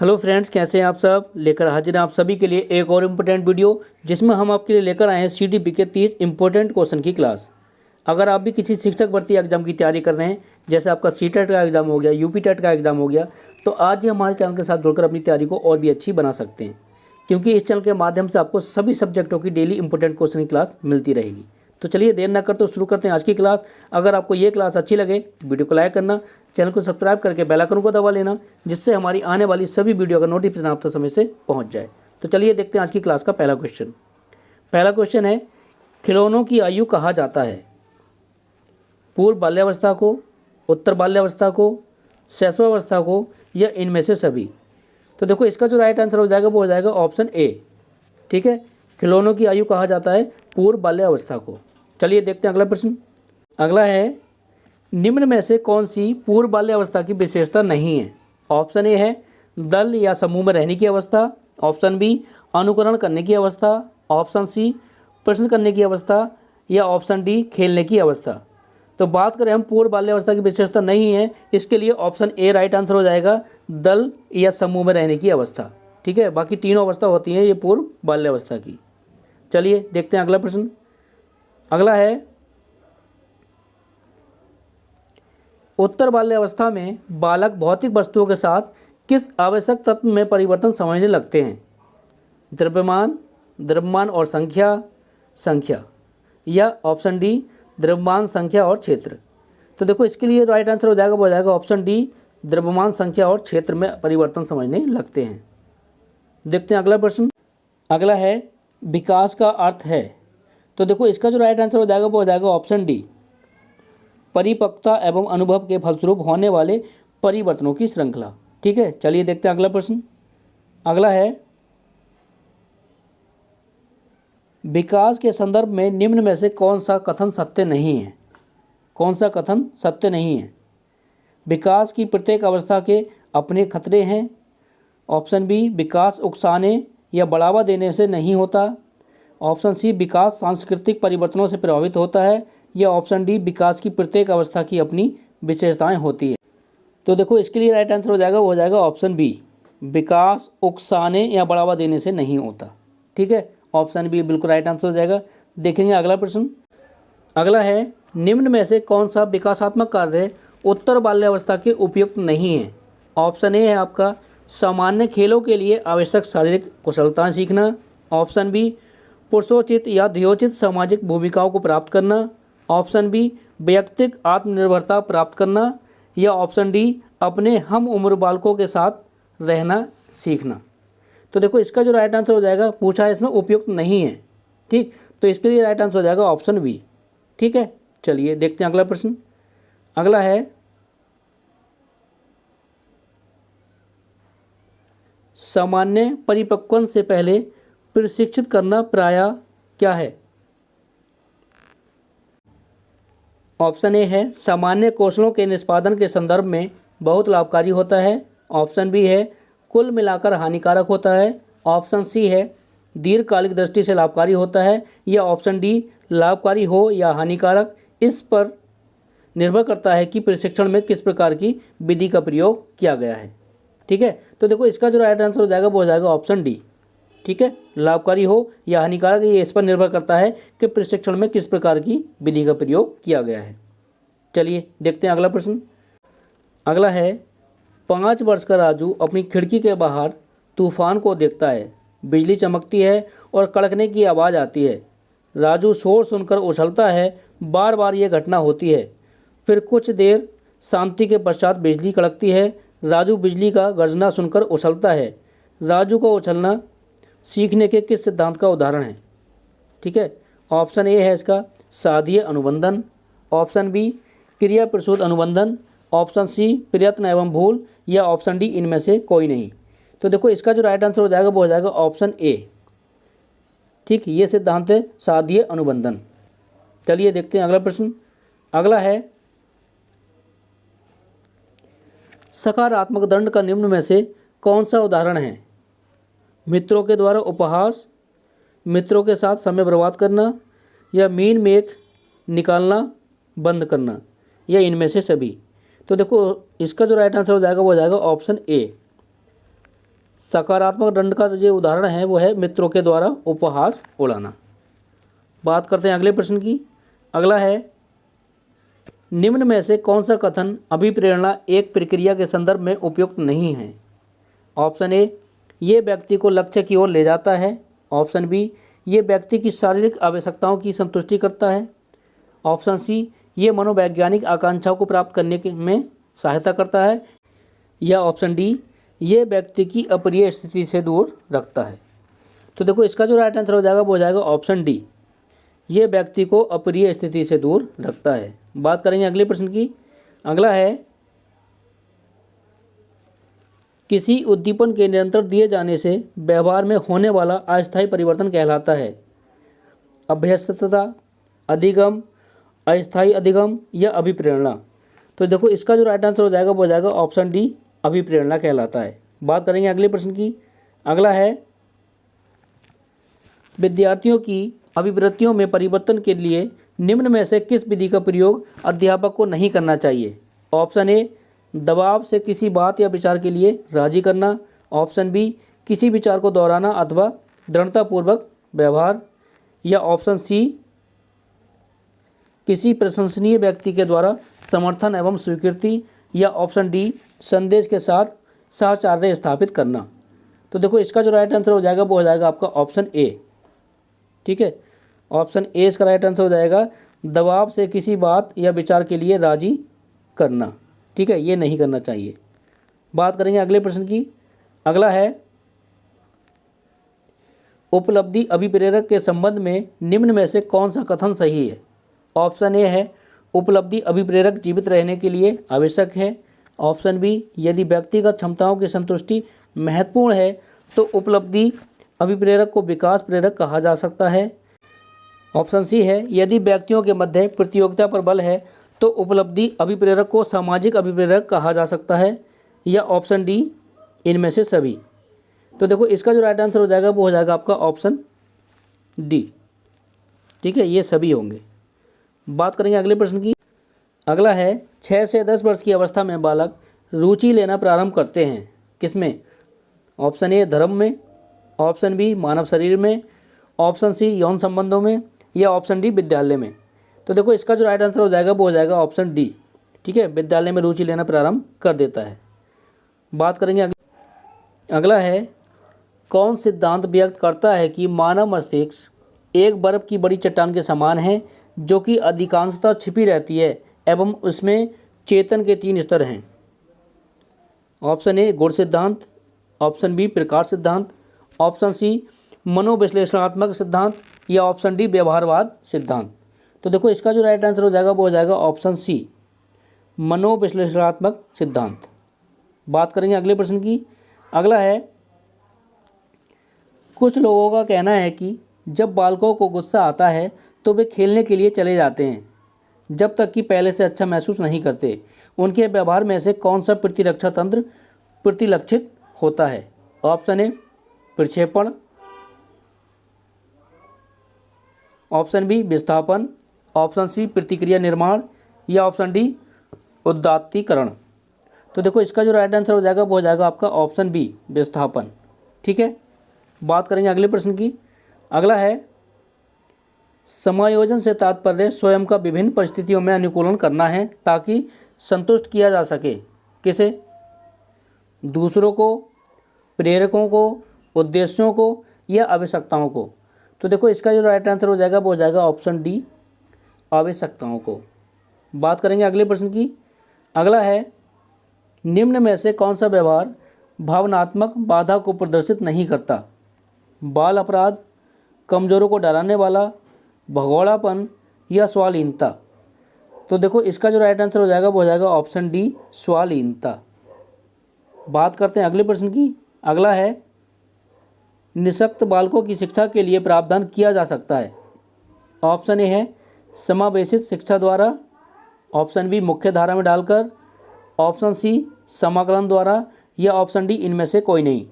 Hello friends, कैसे हैं आप सब। लेकर हाजिर हैं आप सभी के लिए एक और इम्पोर्टेंट वीडियो, जिसमें हम आपके लिए लेकर आए हैं सीटीपी के 30 इम्पोर्टेंट क्वेश्चन की क्लास। अगर आप भी किसी शिक्षक भर्ती एग्जाम की तैयारी कर रहे हैं, जैसे आपका सीटेट का एग्ज़ाम हो गया, यूपी टेट का एग्ज़ाम हो गया, तो आज ही हमारे चैनल के साथ जुड़कर अपनी तैयारी को और भी अच्छी बना सकते हैं, क्योंकि इस चैनल के माध्यम से आपको सभी सब्जेक्टों की डेली इंपॉर्टेंट क्वेश्चन की क्लास मिलती रहेगी। तो चलिए देर न करते शुरू करते हैं आज की क्लास। अगर आपको ये क्लास अच्छी लगे, वीडियो को लाइक करना, चैनल को सब्सक्राइब करके बेल आइकन को दबा लेना, जिससे हमारी आने वाली सभी वीडियो का नोटिफिकेशन आप तक समय से पहुंच जाए। तो चलिए देखते हैं आज की क्लास का पहला क्वेश्चन। पहला क्वेश्चन है, खिलौनों की आयु कहा जाता है? पूर्व बाल्यावस्था को, उत्तर बाल्यावस्था को, शैशवावस्था को, या इनमें से सभी? तो देखो, इसका जो राइट आंसर हो जाएगा वो हो जाएगा ऑप्शन ए। ठीक है, खिलौनों की आयु कहा जाता है पूर्व बाल्यावस्था को। चलिए देखते हैं अगला प्रश्न। अगला है, निम्न में से कौन सी पूर्व बाल्यावस्था की विशेषता नहीं है? ऑप्शन ए है दल या समूह में रहने की अवस्था, ऑप्शन बी अनुकरण करने की अवस्था, ऑप्शन सी प्रश्न करने की अवस्था, या ऑप्शन डी खेलने की अवस्था। तो बात करें हम पूर्व बाल्यावस्था की विशेषता नहीं है, इसके लिए ऑप्शन ए राइट आंसर हो जाएगा, दल या समूह में रहने की अवस्था। ठीक है, बाकी तीनों अवस्था होती हैं ये पूर्व बाल्यावस्था की। चलिए देखते हैं अगला प्रश्न। अगला है, उत्तर बाल्यावस्था में बालक भौतिक वस्तुओं के साथ किस आवश्यक तत्व में परिवर्तन समझने लगते हैं? द्रव्यमान, द्रव्यमान और संख्या, संख्या, या ऑप्शन डी द्रव्यमान, संख्या और क्षेत्र। तो देखो, इसके लिए राइट आंसर हो जाएगा वो हो जाएगा ऑप्शन डी, द्रव्यमान, संख्या और क्षेत्र में परिवर्तन समझने लगते हैं। देखते हैं अगला प्रश्न। अगला है, विकास का अर्थ है? तो देखो, इसका जो राइट आंसर हो जाएगा वो हो जाएगा ऑप्शन डी, परिपक्वता एवं अनुभव के फलस्वरूप होने वाले परिवर्तनों की श्रृंखला। ठीक है, चलिए देखते हैं अगला प्रश्न। अगला है, विकास के संदर्भ में निम्न में से कौन सा कथन सत्य नहीं है? कौन सा कथन सत्य नहीं है? विकास की प्रत्येक अवस्था के अपने खतरे हैं, ऑप्शन बी विकास उकसाने या बढ़ावा देने से नहीं होता, ऑप्शन सी विकास सांस्कृतिक परिवर्तनों से प्रभावित होता है, या ऑप्शन डी विकास की प्रत्येक अवस्था की अपनी विशेषताएं होती है। तो देखो, इसके लिए राइट आंसर हो जाएगा वो हो जाएगा ऑप्शन बी, विकास उकसाने या बढ़ावा देने से नहीं होता। ठीक है, ऑप्शन बी बिल्कुल राइट आंसर हो जाएगा। देखेंगे अगला प्रश्न। अगला है, निम्न में से कौन सा विकासात्मक कार्य उत्तर बाल्यावस्था के उपयुक्त नहीं है? ऑप्शन ए है आपका सामान्य खेलों के लिए आवश्यक शारीरिक कुशलताएं सीखना, ऑप्शन बी पुरुषोचित या ध्येयोचित सामाजिक भूमिकाओं को प्राप्त करना, ऑप्शन बी वैयक्तिक आत्मनिर्भरता प्राप्त करना, या ऑप्शन डी अपने हम उम्र बालकों के साथ रहना सीखना। तो देखो, इसका जो राइट आंसर हो जाएगा, पूछा है इसमें उपयुक्त नहीं है। ठीक, तो इसके लिए राइट आंसर हो जाएगा ऑप्शन बी। ठीक है, चलिए देखते हैं अगला प्रश्न। अगला है, सामान्य परिपक्वन से पहले प्रशिक्षित करना प्रायः क्या है? ऑप्शन ए है सामान्य कौशलों के निष्पादन के संदर्भ में बहुत लाभकारी होता है, ऑप्शन बी है कुल मिलाकर हानिकारक होता है, ऑप्शन सी है दीर्घकालिक दृष्टि से लाभकारी होता है, या ऑप्शन डी लाभकारी हो या हानिकारक इस पर निर्भर करता है कि प्रशिक्षण में किस प्रकार की विधि का प्रयोग किया गया है। ठीक है, तो देखो, इसका जो राइट आंसर हो जाएगा वो हो जाएगा ऑप्शन डी। ठीक है, लाभकारी हो या हानिकारक ये इस पर निर्भर करता है कि प्रशिक्षण में किस प्रकार की विधि का प्रयोग किया गया है। चलिए देखते हैं अगला प्रश्न। अगला है, 5 वर्ष का राजू अपनी खिड़की के बाहर तूफान को देखता है, बिजली चमकती है और कड़कने की आवाज़ आती है। राजू शोर सुनकर उछलता है, बार बार ये घटना होती है। फिर कुछ देर शांति के पश्चात बिजली कड़कती है। राजू बिजली का गर्जना सुनकर उछलता है। राजू का उछलना सीखने के किस सिद्धांत का उदाहरण है? ठीक है, ऑप्शन ए है इसका साधीय अनुबंधन, ऑप्शन बी क्रिया प्रसूत अनुबंधन, ऑप्शन सी प्रयत्न एवं भूल, या ऑप्शन डी इनमें से कोई नहीं। तो देखो, इसका जो राइट आंसर हो जाएगा वो हो जाएगा ऑप्शन ए। ठीक, ये सिद्धांत है साधीय अनुबंधन। चलिए देखते हैं अगला प्रश्न। अगला है, सकारात्मक दंड का निम्न में से कौन सा उदाहरण है? मित्रों के द्वारा उपहास, मित्रों के साथ समय बर्बाद करना, या मीन मेख निकालना बंद करना, या इनमें से सभी? तो देखो, इसका जो राइट आंसर हो जाएगा वो हो जाएगा ऑप्शन ए। सकारात्मक दंड का जो उदाहरण है वो है मित्रों के द्वारा उपहास उड़ाना। बात करते हैं अगले प्रश्न की। अगला है, निम्न में से कौन सा कथन अभिप्रेरणा एक प्रक्रिया के संदर्भ में उपयुक्त नहीं है? ऑप्शन ए, ये व्यक्ति को लक्ष्य की ओर ले जाता है। ऑप्शन बी, ये व्यक्ति की शारीरिक आवश्यकताओं की संतुष्टि करता है। ऑप्शन सी, ये मनोवैज्ञानिक आकांक्षाओं को प्राप्त करने में सहायता करता है। या ऑप्शन डी, ये व्यक्ति की अप्रिय स्थिति से दूर रखता है। तो देखो इसका जो राइट आंसर हो जाएगा वो हो जाएगा ऑप्शन डी, ये व्यक्ति को अप्रिय स्थिति से दूर रखता है। बात करेंगे अगले प्रश्न की। अगला है, किसी उद्दीपन के निरंतर दिए जाने से व्यवहार में होने वाला अस्थायी परिवर्तन कहलाता है? अभ्यस्तता, अधिगम, अस्थायी अधिगम या अभिप्रेरणा? तो देखो इसका जो राइट आंसर हो जाएगा वो हो जाएगा ऑप्शन डी, अभिप्रेरणा कहलाता है। बात करेंगे अगले प्रश्न की। अगला है, विद्यार्थियों की अभिवृत्तियों में परिवर्तन के लिए निम्न में से किस विधि का प्रयोग अध्यापक को नहीं करना चाहिए? ऑप्शन ए, दबाव से किसी बात या विचार के लिए राजी करना। ऑप्शन बी, किसी विचार को दोहराना अथवा दृढ़तापूर्वक व्यवहार। या ऑप्शन सी, किसी प्रशंसनीय व्यक्ति के द्वारा समर्थन एवं स्वीकृति। या ऑप्शन डी, संदेश के साथ साहचर्य स्थापित करना। तो देखो इसका जो राइट आंसर हो जाएगा वो हो जाएगा आपका ऑप्शन ए। ठीक है, ऑप्शन ए इसका राइट आंसर हो जाएगा, दबाव से किसी बात या विचार के लिए राजी करना। ठीक है, ये नहीं करना चाहिए। बात करेंगे अगले प्रश्न की। अगला है, उपलब्धि अभिप्रेरक के संबंध में निम्न में से कौन सा कथन सही है? ऑप्शन ए है, उपलब्धि अभिप्रेरक जीवित रहने के लिए आवश्यक है। ऑप्शन बी, यदि व्यक्तिगत क्षमताओं की संतुष्टि महत्वपूर्ण है तो उपलब्धि अभिप्रेरक को विकास प्रेरक कहा जा सकता है। ऑप्शन सी है, यदि व्यक्तियों के मध्य प्रतियोगिता पर बल है तो उपलब्धि अभिप्रेरक को सामाजिक अभिप्रेरक कहा जा सकता है। या ऑप्शन डी, इनमें से सभी। तो देखो इसका जो राइट आंसर हो जाएगा वो हो जाएगा आपका ऑप्शन डी। ठीक है, ये सभी होंगे। बात करेंगे अगले प्रश्न की। अगला है, 6 से 10 वर्ष की अवस्था में बालक रुचि लेना प्रारंभ करते हैं किसमें? ऑप्शन ए, धर्म में। ऑप्शन बी, मानव शरीर में। ऑप्शन सी, यौन संबंधों में। या ऑप्शन डी, विद्यालय में। तो देखो इसका जो राइट आंसर हो जाएगा वो हो जाएगा ऑप्शन डी। ठीक है, विद्यालय में रुचि लेना प्रारंभ कर देता है। बात करेंगे अगला है, कौन सिद्धांत व्यक्त करता है कि मानव मस्तिष्क एक बर्फ की बड़ी चट्टान के समान है जो कि अधिकांशतः छिपी रहती है एवं उसमें चेतन के 3 स्तर हैं? ऑप्शन ए, गुण सिद्धांत। ऑप्शन बी, प्रकाश सिद्धांत। ऑप्शन सी, मनोविश्लेषणात्मक सिद्धांत। या ऑप्शन डी, व्यवहारवाद सिद्धांत। तो देखो इसका जो राइट आंसर हो जाएगा वो हो जाएगा ऑप्शन सी, मनोविश्लेषणात्मक सिद्धांत। बात करेंगे अगले प्रश्न की। अगला है, कुछ लोगों का कहना है कि जब बालकों को गुस्सा आता है तो वे खेलने के लिए चले जाते हैं जब तक कि पहले से अच्छा महसूस नहीं करते। उनके व्यवहार में से कौन सा प्रतिरक्षा तंत्र प्रतिलक्षित होता है? ऑप्शन ए, प्रक्षेपण। ऑप्शन बी, विस्थापन। ऑप्शन सी, प्रतिक्रिया निर्माण। या ऑप्शन डी, उदात्तीकरण। तो देखो इसका जो राइट आंसर हो जाएगा वो हो जाएगा आपका ऑप्शन बी, विस्थापन। ठीक है, बात करेंगे अगले प्रश्न की। अगला है, समायोजन से तात्पर्य स्वयं का विभिन्न परिस्थितियों में अनुकूलन करना है ताकि संतुष्ट किया जा सके। किसे? दूसरों को, प्रेरकों को, उद्देश्यों को या आवश्यकताओं को। तो देखो इसका जो राइट आंसर हो जाएगा वो हो जाएगा ऑप्शन डी, आवश्यकताओं को। बात करेंगे अगले प्रश्न की। अगला है, निम्न में से कौन सा व्यवहार भावनात्मक बाधा को प्रदर्शित नहीं करता? बाल अपराध, कमजोरों को डराने वाला, भगोड़ापन या स्वालीनता। तो देखो इसका जो राइट आंसर हो जाएगा वो हो जाएगा ऑप्शन डी, स्वालीनता। बात करते हैं अगले प्रश्न की। अगला है, निःशक्त बालकों की शिक्षा के लिए प्रावधान किया जा सकता है। ऑप्शन ए है समावेशित शिक्षा द्वारा। ऑप्शन बी, मुख्य धारा में डालकर। ऑप्शन सी, समाकलन द्वारा। या ऑप्शन डी, इनमें से कोई नहीं।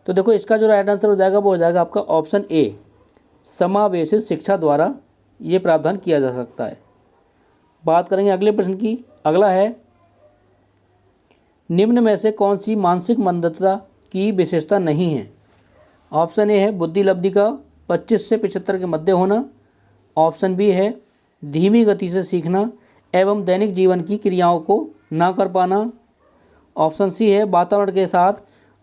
तो देखो इसका जो राइट आंसर हो जाएगा वो हो जाएगा आपका ऑप्शन ए, समावेशित शिक्षा द्वारा ये प्रावधान किया जा सकता है। बात करेंगे अगले प्रश्न की। अगला है, निम्न में से कौन सी मानसिक मंदता की विशेषता नहीं है। ऑप्शन ए है बुद्धि लब्धि का 25 से 75 के मध्य होना। ऑप्शन बी है धीमी गति से सीखना एवं दैनिक जीवन की क्रियाओं को ना कर पाना। ऑप्शन सी है वातावरण के साथ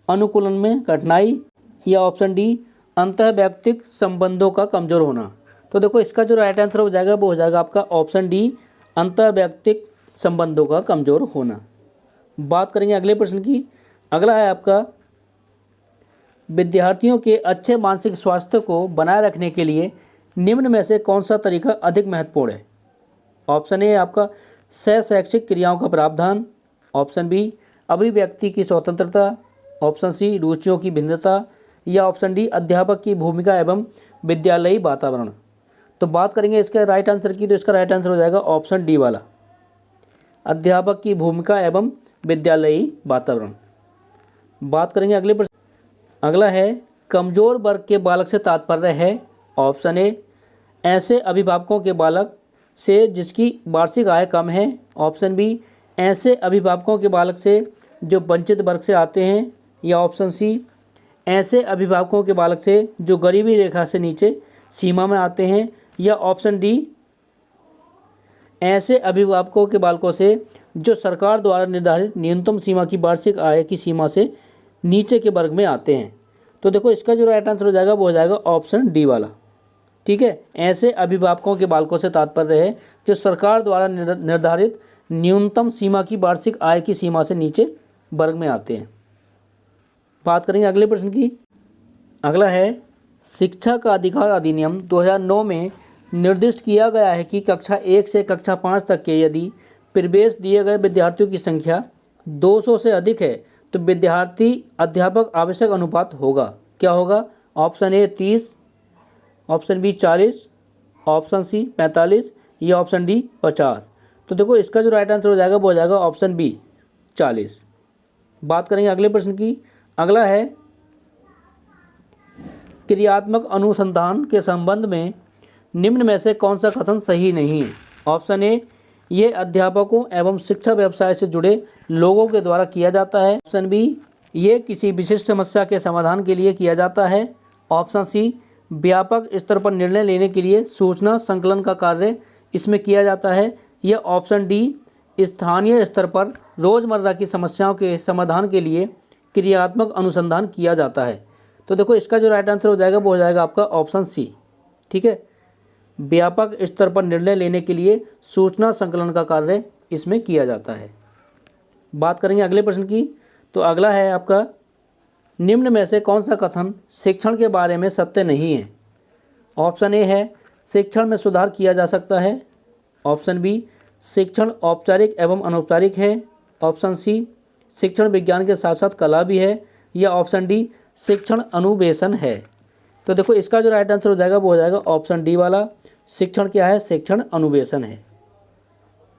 अनुकूलन में कठिनाई। या ऑप्शन डी अंतःवैयक्तिक संबंधों का कमज़ोर होना। तो देखो इसका जो राइट आंसर हो जाएगा वो हो जाएगा आपका ऑप्शन डी अंतःवैयक्तिक संबंधों का कमज़ोर होना। बात करेंगे अगले प्रश्न की। अगला है आपका विद्यार्थियों के अच्छे मानसिक स्वास्थ्य को बनाए रखने के लिए निम्न में से कौन सा तरीका अधिक महत्वपूर्ण है। ऑप्शन ए आपका शैक्षिक क्रियाओं का प्रावधान। ऑप्शन बी अभिव्यक्ति की स्वतंत्रता। ऑप्शन सी रुचियों की भिन्नता। या ऑप्शन डी अध्यापक की भूमिका एवं विद्यालयी वातावरण। तो बात करेंगे इसके राइट आंसर की, तो इसका राइट आंसर हो जाएगा ऑप्शन डी वाला, अध्यापक की भूमिका एवं विद्यालयी वातावरण। बात करेंगे अगले प्रश्न। अगला है कमजोर वर्ग के बालक से तात्पर्य है। ऑप्शन ए ऐसे अभिभावकों के बालक से जिसकी वार्षिक आय कम है। ऑप्शन बी ऐसे अभिभावकों के बालक से जो वंचित वर्ग से आते हैं। या ऑप्शन सी ऐसे अभिभावकों के बालक से जो गरीबी रेखा से नीचे सीमा में आते हैं। या ऑप्शन डी ऐसे अभिभावकों के बालकों से जो सरकार द्वारा निर्धारित न्यूनतम सीमा की वार्षिक आय की सीमा से नीचे के वर्ग में आते हैं। तो देखो इसका जो राइट आंसर हो जाएगा वो हो जाएगा ऑप्शन डी वाला। ठीक है, ऐसे अभिभावकों के बालकों से तात्पर्य है जो सरकार द्वारा निर्धारित न्यूनतम सीमा की वार्षिक आय की सीमा से नीचे वर्ग में आते हैं। बात करेंगे अगले प्रश्न की। अगला है शिक्षा का अधिकार अधिनियम 2009 में निर्दिष्ट किया गया है कि कक्षा 1 से कक्षा 5 तक के यदि प्रवेश दिए गए विद्यार्थियों की संख्या 200 से अधिक है तो विद्यार्थी अध्यापक आवश्यक अनुपात होगा। क्या होगा? Option A 30, option B 40, option C 45 या ऑप्शन डी 50। तो देखो इसका जो राइट आंसर हो जाएगा वो हो जाएगा ऑप्शन बी 40। बात करेंगे अगले प्रश्न की। अगला है क्रियात्मक अनुसंधान के संबंध में निम्न में से कौन सा कथन सही नहीं है। ऑप्शन ए ये अध्यापकों एवं शिक्षा व्यवसाय से जुड़े लोगों के द्वारा किया जाता है। ऑप्शन बी ये किसी विशिष्ट समस्या के समाधान के लिए किया जाता है। ऑप्शन सी व्यापक स्तर पर निर्णय लेने के लिए सूचना संकलन का कार्य इसमें किया जाता है। या ऑप्शन डी स्थानीय स्तर पर रोज़मर्रा की समस्याओं के समाधान के लिए क्रियात्मक अनुसंधान किया जाता है। तो देखो इसका जो राइट आंसर हो जाएगा वो हो जाएगा आपका ऑप्शन सी। ठीक है, व्यापक स्तर पर निर्णय लेने के लिए सूचना संकलन का कार्य इसमें किया जाता है। बात करेंगे अगले प्रश्न की। तो अगला है आपका निम्न में से कौन सा कथन शिक्षण के बारे में सत्य नहीं है। ऑप्शन ए है शिक्षण में सुधार किया जा सकता है। ऑप्शन बी शिक्षण औपचारिक एवं अनौपचारिक है। ऑप्शन सी शिक्षण विज्ञान के साथ साथ कला भी है। या ऑप्शन डी शिक्षण अनुवेशन है। तो देखो इसका जो राइट आंसर हो जाएगा वो हो जाएगा ऑप्शन डी वाला, शिक्षण क्या है? शिक्षण अनुवेशन है।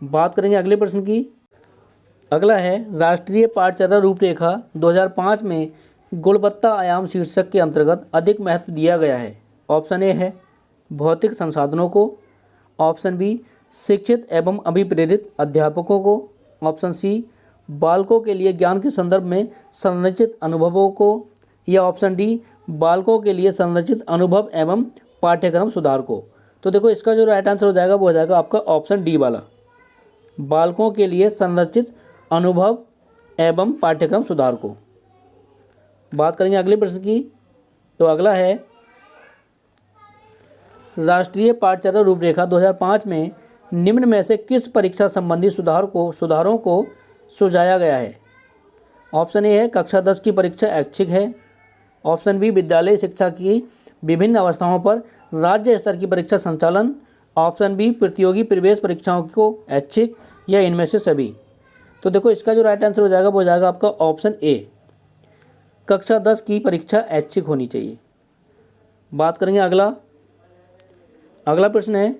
बात करेंगे अगले प्रश्न की। अगला है राष्ट्रीय पाठचर्या रूपरेखा 2005 में गुणवत्ता आयाम शीर्षक के अंतर्गत अधिक महत्व दिया गया है। ऑप्शन ए है भौतिक संसाधनों को। ऑप्शन बी शिक्षित एवं अभिप्रेरित अध्यापकों को। ऑप्शन सी बालकों के लिए ज्ञान के संदर्भ में संरचित अनुभवों को। या ऑप्शन डी बालकों के लिए संरचित अनुभव एवं पाठ्यक्रम सुधार को। तो देखो इसका जो राइट आंसर हो जाएगा वो हो जाएगा आपका ऑप्शन डी वाला, बालकों के लिए संरचित अनुभव एवं पाठ्यक्रम सुधार को। बात करेंगे अगले प्रश्न की। तो अगला है राष्ट्रीय पाठचर्या रूपरेखा 2005 में निम्न में से किस परीक्षा संबंधी सुधारों को सुझाया गया है। ऑप्शन ए है कक्षा 10 की परीक्षा ऐच्छिक है। ऑप्शन बी विद्यालय शिक्षा की विभिन्न अवस्थाओं पर राज्य स्तर की परीक्षा संचालन। ऑप्शन बी प्रतियोगी प्रवेश परीक्षाओं को ऐच्छिक या इनमें से सभी। तो देखो इसका जो राइट आंसर हो जाएगा वो हो जाएगा आपका ऑप्शन ए, कक्षा 10 की परीक्षा ऐच्छिक होनी चाहिए। बात करेंगे अगला प्रश्न है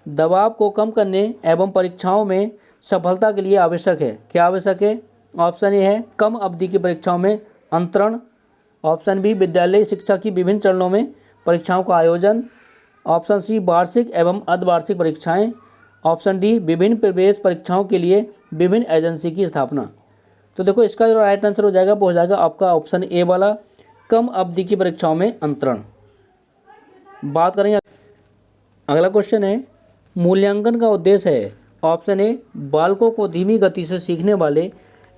दबाव को कम करने एवं परीक्षाओं में सफलता के लिए आवश्यक है। क्या आवश्यक है? ऑप्शन ए है कम अवधि की परीक्षाओं में अंतरण। ऑप्शन बी विद्यालय शिक्षा की विभिन्न चरणों में परीक्षाओं का आयोजन। ऑप्शन सी वार्षिक एवं अर्धवार्षिक परीक्षाएं। ऑप्शन डी विभिन्न प्रवेश परीक्षाओं के लिए विभिन्न एजेंसी की स्थापना। तो देखो इसका जो राइट आंसर हो जाएगा वो हो जाएगा आपका ऑप्शन ए वाला, कम अवधि की परीक्षाओं में अंतरण। बात करेंगे अगला क्वेश्चन है, मूल्यांकन का उद्देश्य है ऑप्शन ए बालकों को धीमी गति से सीखने वाले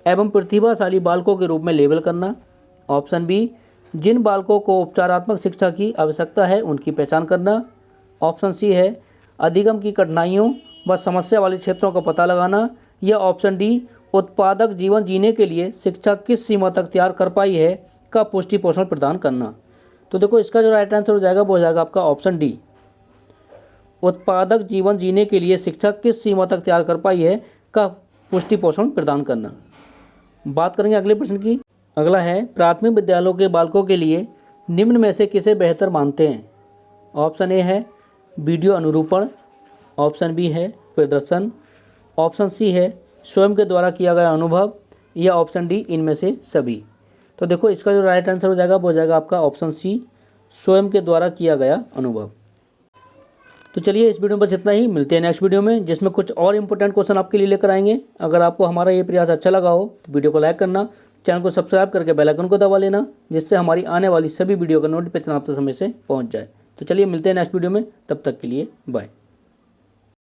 एवं प्रतिभाशाली बालकों के रूप में लेबल करना, ऑप्शन बी जिन बालकों को उपचारात्मक शिक्षा की आवश्यकता है उनकी पहचान करना, ऑप्शन सी है अधिगम की कठिनाइयों व समस्या वाले क्षेत्रों का पता लगाना, या ऑप्शन डी उत्पादक जीवन जीने के लिए शिक्षा किस सीमा तक तैयार कर पाई है का पुष्टि पोषण प्रदान करना। तो देखो इसका जो राइट आंसर हो जाएगा वो हो जाएगा आपका ऑप्शन डी, उत्पादक जीवन जीने के लिए शिक्षा किस सीमा तक तैयार कर पाई है का पुष्टि पोषण प्रदान करना। बात करेंगे अगले प्रश्न की। अगला है, प्राथमिक विद्यालयों के बालकों के लिए निम्न में से किसे बेहतर मानते हैं। ऑप्शन ए है वीडियो अनुरूपण, ऑप्शन बी है प्रदर्शन, ऑप्शन सी है स्वयं के द्वारा किया गया अनुभव, या ऑप्शन डी इनमें से सभी। तो देखो इसका जो राइट आंसर हो जाएगा वो हो जाएगा आपका ऑप्शन सी, स्वयं के द्वारा किया गया अनुभव। तो चलिए इस वीडियो में बस इतना ही, मिलते हैं नेक्स्ट वीडियो में जिसमें कुछ और इंपॉर्टेंट क्वेश्चन आपके लिए लेकर आएंगे। अगर आपको हमारा ये प्रयास अच्छा लगा हो तो वीडियो को लाइक करना, चैनल को सब्सक्राइब करके बेल आइकन को दबा लेना, जिससे हमारी आने वाली सभी वीडियो का नोटिफिकेशन आप तक समय से पहुंच जाए। तो चलिए मिलते हैं नेक्स्ट वीडियो में, तब तक के लिए बाय।